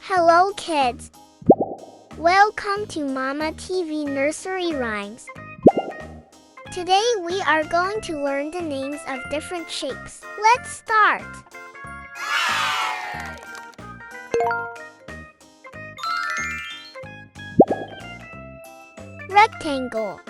Hello kids! Welcome to Mama TV Nursery Rhymes. Today we are going to learn the names of different shapes. Let's start! Rectangle.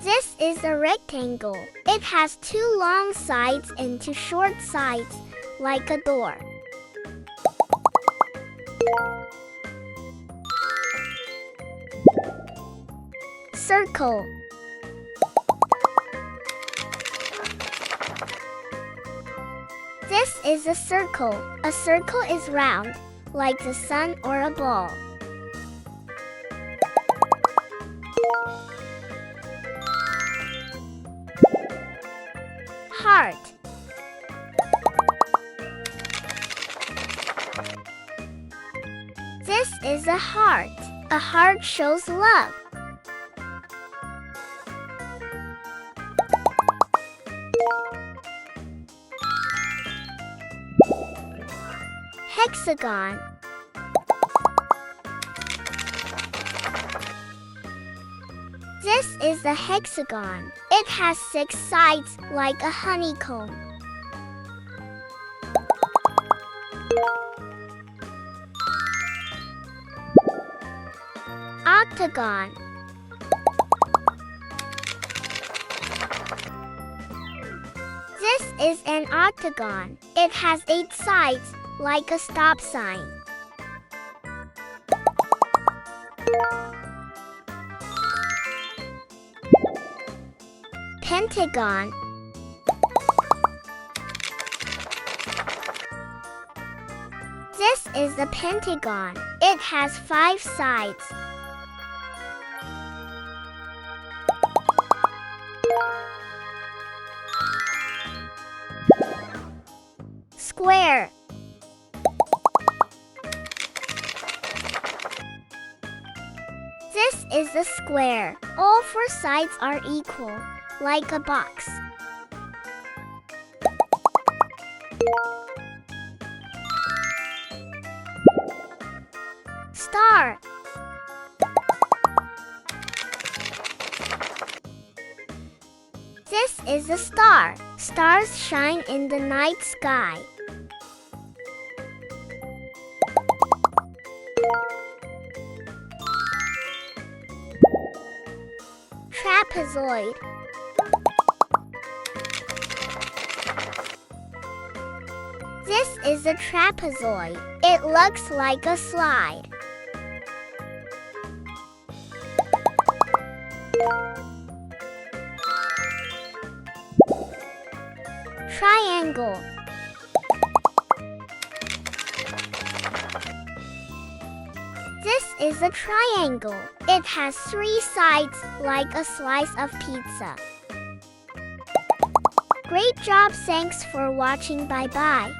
This is a rectangle. It has two long sides and two short sides, like a door. Circle. This is a circle. A circle is round, like the sun or a ball. Heart. This is a heart. A heart shows love. Hexagon. This is a hexagon. It has 6 sides, like a honeycomb. Octagon. This is an octagon. It has 8 sides, like a stop sign. Pentagon. This is a pentagon. It has 5 sides. Square. This is a square. All 4 sides are equal, like a box. Star. This is a star. Stars shine in the night sky. Trapezoid. This is a trapezoid. It looks like a slide. Triangle. This is a triangle. It has 3 sides, like a slice of pizza. Great job! Thanks for watching. Bye-bye.